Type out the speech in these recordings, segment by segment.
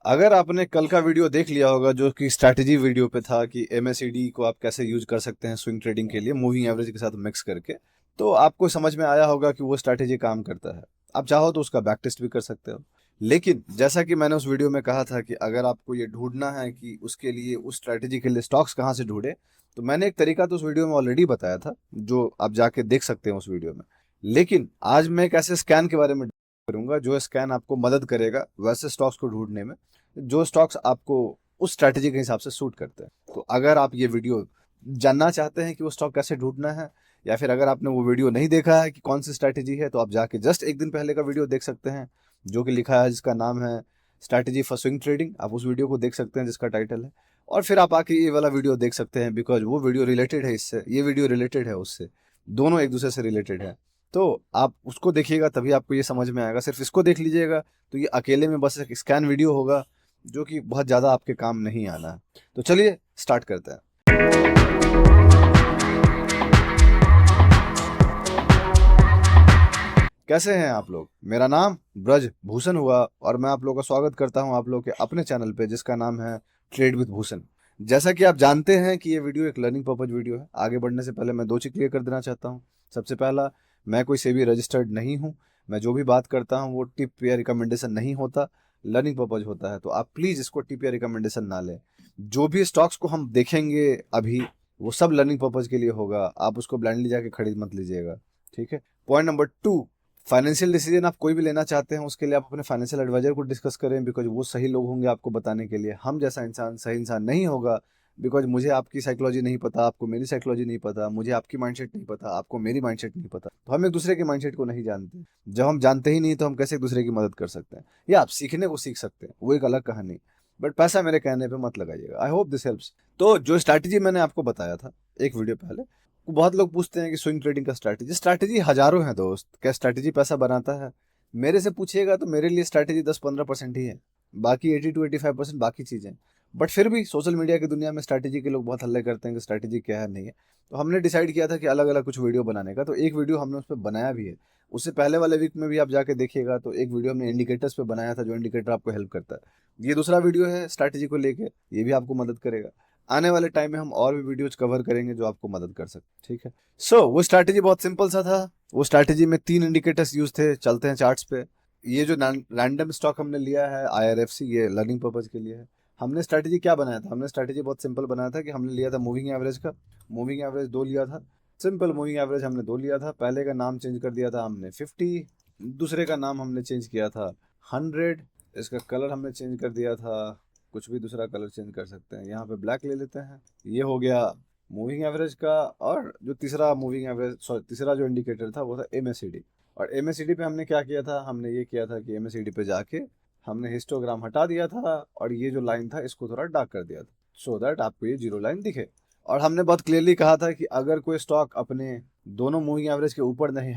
अगर आपने कल का वीडियो देख लिया होगा जो कि स्ट्रैटेजी वीडियो पे था कि एमएससीडी को आप कैसे यूज कर सकते हैं स्विंग ट्रेडिंग के लिए मूविंग एवरेज के साथ मिक्स करके, तो आपको समझ में आया होगा कि वो स्ट्रैटेजी काम करता है। आप चाहो तो उसका बैक टेस्ट भी कर सकते हो। लेकिन जैसा कि मैंने उस वीडियो में कहा था कि अगर आपको ये ढूंढना है कि उसके लिए उस स्ट्रैटेजी के लिए स्टॉक्स कहाँ से ढूंढे, तो मैंने एक तरीका तो उस वीडियो में ऑलरेडी बताया था जो आप जाके देख सकते हैं उस वीडियो में। लेकिन आज मैं एक ऐसे स्कैन के बारे में करूंगा जो स्कैन आपको मदद करेगा वैसे स्टॉक्स को ढूंढने में जो स्टॉक्स आपको उस स्ट्रैटेजी के हिसाब से सूट करते हैं। तो अगर आप ये वीडियो जानना चाहते हैं कि वो स्टॉक कैसे ढूंढना है, या फिर अगर आपने वो वीडियो नहीं देखा है कि कौन सी स्ट्रैटेजी है, तो आप जाके जस्ट एक दिन पहले का वीडियो देख सकते हैं जो कि लिखा है जिसका नाम है स्ट्रैटेजी फॉर स्विंग ट्रेडिंग। आप उस वीडियो को देख सकते हैं जिसका टाइटल है, और फिर आप आके ये वाला वीडियो देख सकते हैं बिकॉज वो वीडियो रिलेटेड है इससे, ये वीडियो रिलेटेड है उससे, दोनों एक दूसरे से रिलेटेड है। तो आप उसको देखिएगा तभी आपको ये समझ में आएगा। सिर्फ इसको देख लीजिएगा तो ये अकेले में बस एक स्कैन वीडियो होगा जो कि बहुत ज़्यादा आपके काम नहीं आना है। तो चलिए स्टार्ट करते हैं। कैसे हैं आप लोग? मेरा नाम ब्रज भूषण हुआ और मैं आप लोगों का स्वागत करता हूं आप लोग के अपने चैनल पे जिसका नाम है ट्रेड विद भूषण। जैसा कि आप जानते हैं कि ये वीडियो एक लर्निंग पर्पज वीडियो है। आगे बढ़ने से पहले मैं दो चीज़ क्लियर कर देना चाहता हूँ। सबसे पहला, मैं कोई सेबी रजिस्टर्ड नहीं हूँ। मैं जो भी बात करता हूँ वो टिप या रिकमेंडेशन नहीं होता, लर्निंग पर्पज होता है। तो आप प्लीज़ इसको टिप या रिकमेंडेशन ना लें। जो भी स्टॉक्स को हम देखेंगे अभी वो सब लर्निंग पर्पज के लिए होगा। आप उसको ब्लाइंडली जाके खरीद मत लीजिएगा, ठीक है। पॉइंट नंबर 2, फाइनेंशियल डिसीजन आप कोई भी लेना चाहते हैं उसके लिए आप अपने फाइनेंशियल एडवाइजर को डिस्कस करें बिकॉज वो सही लोग होंगे आपको बताने के लिए। हम जैसा इंसान सही इंसान नहीं होगा बिकॉज मुझे आपकी साइकोलॉजी नहीं पता, आपको मेरी साइकोलॉजी नहीं पता, मुझे आपकी माइंडसेट नहीं पता, आपको मेरी माइंडसेट नहीं पता। तो हम एक दूसरे के माइंडसेट को नहीं जानते। जब हम जानते ही नहीं तो हम कैसे एक दूसरे की मदद कर सकते हैं, या आप सीखने को सीख सकते हैं, वो एक अलग कहानी। बट पैसा मेरे कहने पे मत लगाइएगा। I hope this helps. तो जो स्ट्रैटेजी मैंने आपको बताया था एक वीडियो पहले, बहुत लोग पूछते हैं कि स्विंग ट्रेडिंग का स्ट्रैटेजी, स्ट्रैटेजी हजारों हैं दोस्त। क्या स्ट्रैटेजी पैसा बनाता है? मेरे से पूछिएगा तो मेरे लिए स्ट्रैटेजी 10-15% ही है, बाकी 80-85% बाकी चीज़ें। बट फिर भी सोशल मीडिया की दुनिया में स्ट्रैटेजी के लोग बहुत हल्ले करते हैं कि स्ट्रैटेजी क्या है नहीं है। तो हमने डिसाइड किया था कि अलग अलग कुछ वीडियो बनाने का, तो एक वीडियो हमने उस पर बनाया भी है। उससे पहले वाले वीक में भी आप जाके देखिएगा तो एक वीडियो हमने इंडिकेटर्स पे बनाया था जो इंडिकेटर आपको हेल्प करता है। ये दूसरा वीडियो है स्ट्रैटेजी को लेके, ये भी आपको मदद करेगा। आने वाले टाइम में हम और भी वीडियोज कवर करेंगे जो आपको मदद कर सकते, ठीक है। वो स्ट्रैटेजी बहुत सिंपल सा था। वो स्ट्रैटेजी में 3 इंडिकेटर्स यूज थे। चलते हैं चार्ट्स पे। ये जो रैंडम स्टॉक हमने लिया है आईआरएफसी, ये लर्निंग पर्पज के लिए है। हमने स्ट्रैटेजी क्या बनाया था? हमने स्ट्रैटेजी बहुत सिंपल बनाया था कि हमने लिया था मूविंग एवरेज का। मूविंग एवरेज 2 लिया था। सिंपल मूविंग एवरेज हमने 2 लिया था। पहले का नाम चेंज कर दिया था हमने 50, दूसरे का नाम हमने चेंज किया था 100, इसका कलर हमने चेंज कर दिया था, कुछ भी दूसरा कलर चेंज कर सकते हैं, यहाँ पे ब्लैक ले लेते हैं। ये हो गया मूविंग एवरेज का। और जो तीसरा मूविंग एवरेज, सॉरी तीसरा जो इंडिकेटर था वो था एमएससीडी। और एमएससीडी पे हमने क्या किया था? हमने ये किया था कि एमएससीडी पे जाके हमने हिस्टोग्राम हटा दिया था और ये जो लाइन था इसको थोड़ा डार्क कर दिया था सो दैट आपको ये जीरो लाइन दिखे। और हमने बहुत क्लियरली कहा था कि अगर कोई स्टॉक अपने दोनों मूविंग एवरेज के ऊपर नहीं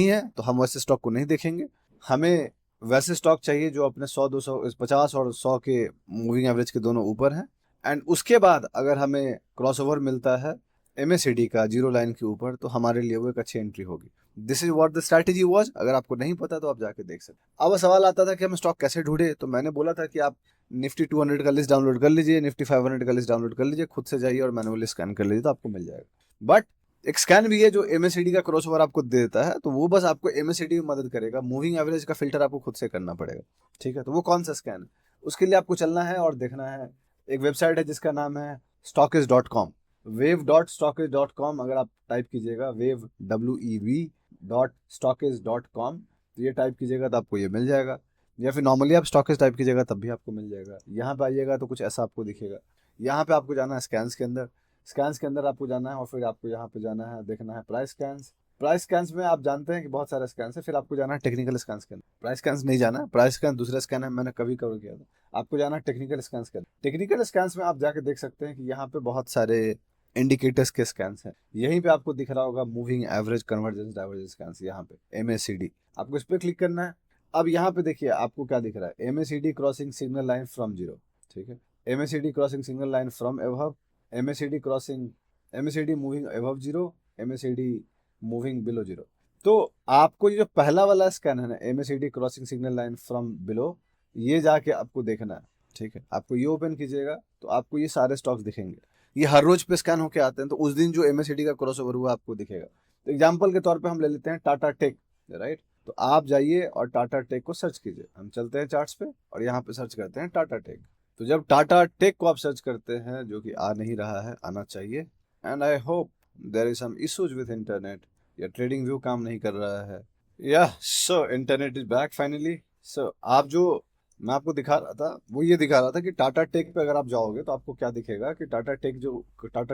है तो हम वैसे स्टॉक को नहीं देखेंगे। हमें वैसे स्टॉक चाहिए जो अपने 100, 200, 50 और 100 के मूविंग एवरेज के दोनों ऊपर हैं। एंड उसके बाद अगर हमें क्रॉसओवर मिलता है एमएससीडी का जीरो लाइन के ऊपर तो हमारे लिए वो एक अच्छी एंट्री होगी। This is what the strategy was. अगर आपको नहीं पता तो आप जाके देख सकते। अब सवाल आता था कि हम स्टॉक कैसे ढूंढे, तो मैंने बोला था कि आप निफ्टी 200 का लिस्ट डाउनलोड कर लीजिए, निफ्टी 500 का लिस्ट डाउनलोड कर लीजिए, खुद से जाइए और मैनुअली स्कैन कर लीजिए तो आपको मिल जाएगा। बट एक स्कैन भी है जो एमएससीडी का क्रॉसओवर आपको दे देता है, तो वो बस आपको एमएससीडी में मदद करेगा। मूविंग एवरेज का फिल्टर आपको खुद से करना पड़ेगा, ठीक है। तो वो कौन सा स्कैन है? उसके लिए आपको चलना है और देखना है। एक वेबसाइट है जिसका नाम है stockis.com, wave.stockis.com। अगर आप टाइप कीजिएगा वेव WEV.stockis.com, तो ये टाइप कीजिएगा तो आपको ये मिल जाएगा। या फिर नॉर्मली आप स्टॉकिस टाइप कीजिएगा तब भी आपको मिल जाएगा। यहाँ पे आइएगा तो कुछ ऐसा आपको दिखेगा। यहाँ पे आपको जाना है स्कैन्स के अंदर। स्कैन्स के अंदर आपको जाना है और फिर आपको यहाँ पे जाना है, देखना है प्राइस स्कैन्स। प्राइस स्कैन्स में आप जानते हैं कि बहुत सारे स्कैन्स है। फिर आपको जाना है टेक्निकल स्कैन्स के अंदर। प्राइस स्कैन्स नहीं जाना है, प्राइस स्कैन दूसरा स्कैन है, मैंने कभी कवर किया था। आपको जाना है टेक्निकल स्कैन्स के अंदर। टेक्निकल स्कैन्स में आप जाके देख सकते हैं कि यहाँ पे बहुत सारे इंडिकेटर्स के स्कैन्स हैं। यहीं पे आपको दिख रहा होगा moving average convergence divergence scans, यहाँ पे एमएससीडी। आपको इस पर क्लिक करना है। अब यहाँ पे देखिए आपको क्या दिख रहा है, MSCD crossing signal line from zero, ठीक है। MSCD crossing signal line from above, MSCD crossing, MSCD moving above zero, MSCD moving below zero. तो आपको ये जो पहला वाला स्कैन है ना, MSCD crossing signal line from below, ये जाके आपको देखना है, ठीक है। आपको ये ओपन कीजिएगा तो आपको ये सारे स्टॉक्स दिखेंगे। ये हर रोज पे स्कैन होके आते हैं, तो उस दिन जो MACD का क्रॉसओवर हुआ आपको दिखेगा। तो एग्जाम्पल के तौर पे हम ले लेते हैं टाटा टेक, राइट। तो आप जाइए और टाटा टेक को सर्च कीजिए। हम चलते हैं चार्ट्स पे और यहाँ पे सर्च करते हैं टाटा टेक। तो जब टाटा टेक को आप सर्च करते हैं, जो कि आ नहीं रहा है, आना चाहिए, and I hope there is some issues with internet, या ट्रेडिंग व्यू काम नहीं कर रहा है, या so internet is back finally. So आप जो मैं आपको दिखा रहा था वो ये दिखा रहा था कि टाटा टेक पे अगर आप जाओगे तो आपको क्या दिखेगा कि टाटा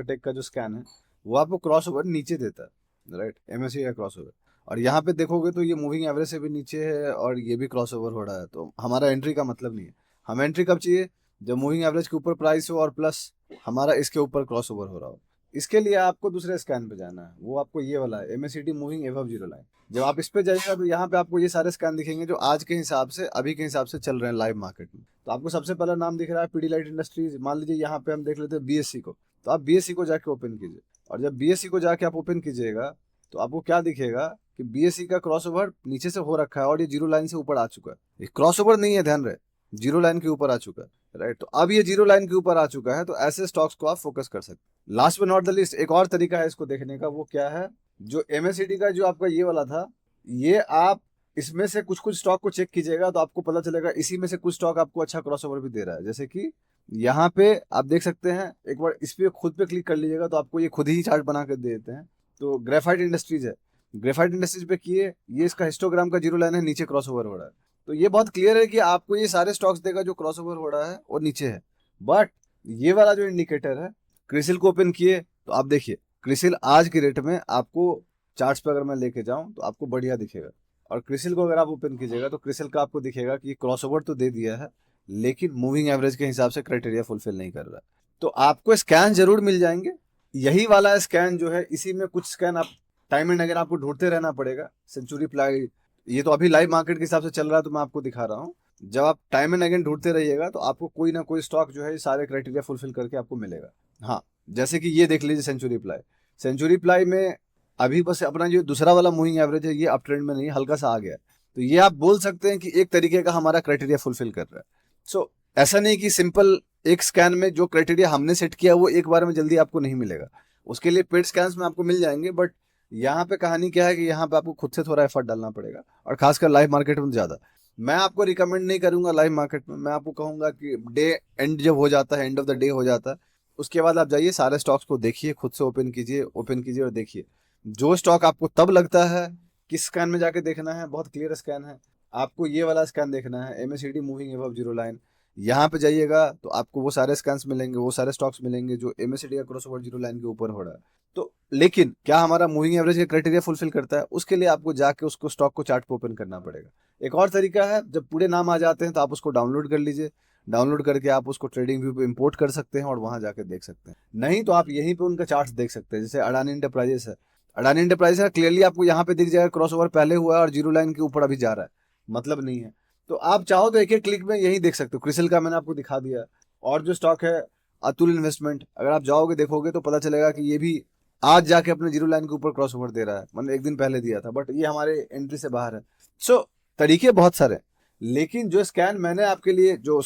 टेक का जो स्कैन है वो आपको क्रॉस ओवर नीचे देता है, राइट, MACD का क्रॉस ओवर। और यहाँ पे देखोगे तो ये मूविंग एवरेज से भी नीचे है और ये भी क्रॉस ओवर हो रहा है, तो हमारा एंट्री का मतलब नहीं है। हम एंट्री कब चाहिए, जब मूविंग एवरेज के ऊपर प्राइस हो और प्लस हमारा इसके ऊपर क्रॉस ओवर हो रहा हो। इसके लिए आपको दूसरे स्कैन पे जाना है, वो आपको ये वाला है, MACD moving above zero line. जब आप इस पे जाइएगा तो यहाँ पे आपको ये सारे स्कैन दिखेंगे जो आज के हिसाब से, अभी के हिसाब से चल रहे हैं लाइव मार्केट में। तो आपको सबसे पहला नाम दिख रहा है पीडीलाइट इंडस्ट्रीज। मान लीजिए यहाँ पे हम देख लेते हैं BSE को, तो आप BSE को जाके ओपन कीजिए। और जब BSE को जाके आप ओपन कीजिएगा तो आपको क्या दिखेगा कि BSE का क्रॉस ओवर नीचे से हो रखा है और ये जीरो लाइन से ऊपर आ चुका है। ये क्रॉस ओवर नहीं है, ध्यान रहे, जीरो लाइन के ऊपर आ चुका है, राइट। तो अब ये जीरो लाइन के ऊपर आ चुका है, तो ऐसे स्टॉक्स को आप फोकस कर सकते हैं। Last but not the list, एक और तरीका है इसको देखने का, वो क्या है, जो MACD का जो आपका ये वाला था, ये आप इसमें से कुछ कुछ स्टॉक को चेक कीजिएगा तो आपको पता चलेगा इसी में से कुछ स्टॉक आपको अच्छा क्रॉसओवर भी दे रहा है। जैसे कि यहाँ पे आप देख सकते हैं, एक बार इस पे खुद पे क्लिक कर लीजिएगा तो आपको ये खुद ही चार्ट बना कर दे देते हैं। तो ग्रेफाइट इंडस्ट्रीज है, ग्रेफाइट इंडस्ट्रीज पे किए, ये इसका हिस्टोग्राम का जीरो लाइन है, नीचे क्रॉसओवर हो रहा है। तो ये बहुत क्लियर है कि आपको ये सारे स्टॉक्स देगा जो क्रॉसओवर हो रहा है और नीचे है। बट ये वाला जो इंडिकेटर है, क्रिसिल को ओपन किए तो आप देखिए क्रिसिल आज के रेट में आपको चार्ट्स पे अगर मैं लेके जाऊं तो आपको बढ़िया दिखेगा। और क्रिसिल को अगर आप ओपन कीजिएगा तो क्रिसिल का आपको दिखेगा कि क्रॉसओवर तो दे दिया है लेकिन मूविंग एवरेज के हिसाब से क्राइटेरिया फुलफिल नहीं कर रहा है। तो आपको स्कैन जरूर मिल जाएंगे। यही वाला स्कैन जो है, इसी में कुछ स्कैन आप टाइम एंड अगेन आपको ढूंढते रहना पड़ेगा। सेंचुरी प्लाई, ये तो अभी लाइव मार्केट के हिसाब से चल रहा है तो मैं आपको दिखा रहा हूँ। जब आप टाइम एंड अगेन ढूंढते रहिएगा तो आपको कोई ना कोई स्टॉक जो है सारे क्राइटेरिया फुलफिल करके आपको मिलेगा। हाँ, जैसे कि ये देख लीजिए सेंचुरी प्लाई। सेंचुरी प्लाई में अभी बस अपना जो दूसरा वाला मूविंग एवरेज है ये अप ट्रेंड में नहीं, हल्का सा आ गया है। तो ये आप बोल सकते हैं कि एक तरीके का हमारा क्राइटेरिया फुलफिल कर रहा है। सो ऐसा नहीं कि सिंपल एक स्कैन में जो क्राइटेरिया हमने सेट किया वो एक बार में जल्दी आपको नहीं मिलेगा। उसके लिए पेड स्कैन्स में आपको मिल जाएंगे, बट यहाँ पे कहानी क्या है कि यहाँ पे आपको खुद से थोड़ा एफर्ट डालना पड़ेगा, और खासकर लाइव मार्केट में ज़्यादा। मैं आपको रिकमेंड नहीं करूंगा लाइव मार्केट में, मैं आपको कहूंगा कि डे एंड जब हो जाता है, एंड ऑफ द डे हो जाता है, उसके बाद आप जाइए सारे स्टॉक्स को देखिए, खुद से ओपन कीजिए और देखिए। जो स्टॉक आपको तब लगता है किस स्कैन में जाके देखना है, बहुत क्लियर स्कैन है, आपको ये वाला स्कैन देखना है, MACD moving above zero line. यहाँ पे जाइएगा तो आपको वो सारे स्कैन्स मिलेंगे, वो सारे स्टॉक्स मिलेंगे जो MACD का क्रॉस ओवर जीरो लाइन के ऊपर हो रहा है। तो लेकिन क्या हमारा मूविंग एवरेज का क्राइटेरिया फुलफिल करता है, उसके लिए आपको जाके उसको स्टॉक को चार्ट पे ओपन करना पड़ेगा। एक और तरीका है, जब पूरे नाम आ जाते हैं तो आप उसको डाउनलोड कर लीजिए। डाउनलोड करके आप उसको ट्रेडिंग व्यू पे इंपोर्ट कर सकते हैं और वहां जाकर देख सकते हैं। नहीं तो आप यहीं पे उनका चार्ट्स देख सकते हैं। जैसे अडानी इंटरप्राइजेस है, अडानी इंटरप्राइजेस है, क्लियरली आपको यहाँ पे दिख जाएगा क्रॉस ओवर पहले हुआ है और जीरो लाइन के ऊपर अभी जा रहा है, मतलब नहीं है। तो आप चाहो तो एक एक क्लिक में यही देख सकते हो। क्रिसिल का मैंने आपको दिखा दिया। और जो स्टॉक है अतुल इन्वेस्टमेंट, अगर आप जाओगे देखोगे तो पता चलेगा कि ये भी आज जाके अपने जीरो लाइन के ऊपर क्रॉस ओवर दे रहा है, मतलब एक दिन पहले दिया था, बट ये हमारे एंट्री से बाहर है। सो तरीके बहुत सारे, लेकिन जो स्कैन मैंने आपके लिए जो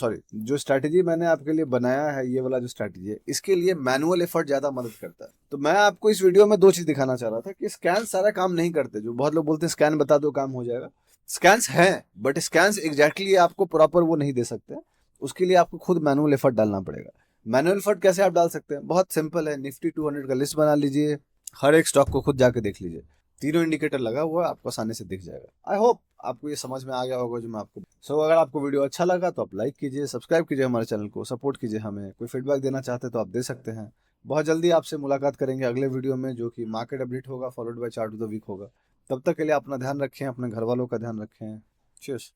स्ट्रैटेजी मैंने आपके लिए बनाया है, ये वाला जो स्ट्रैटेजी है, इसके लिए मैनुअल एफर्ट ज्यादा मदद करता है। तो मैं आपको इस वीडियो में दो चीज दिखाना चाह रहा था कि स्कैन सारा काम नहीं करते। जो बहुत लोग बोलते हैं स्कैन बता दो काम हो जाएगा, स्कैन्स हैं बट स्कैन्स एग्जैक्टली आपको प्रॉपर वो नहीं दे सकते। उसके लिए आपको खुद मैनुअल एफर्ट डालना पड़ेगा। मैनुअल एफर्ट कैसे आप डाल सकते हैं, बहुत सिंपल है। निफ्टी 200 का लिस्ट बना लीजिए, हर एक स्टॉक को खुद जाके देख लीजिए, तीनों इंडिकेटर लगा हुआ है, आपको आसानी से दिख जाएगा। आई होप आपको ये समझ में आ गया होगा जो मैं आपको। अगर आपको वीडियो अच्छा लगा तो आप लाइक कीजिए, सब्सक्राइब कीजिए हमारे चैनल को, सपोर्ट कीजिए हमें। कोई फीडबैक देना चाहते हैं तो आप दे सकते हैं। बहुत जल्दी आपसे मुलाकात करेंगे अगले वीडियो में, जो कि मार्केट अपडेट होगा followed by chart of the week होगा। तब तक के लिए अपना ध्यान रखें, अपने घर वालों का ध्यान रखें। चीयर्स।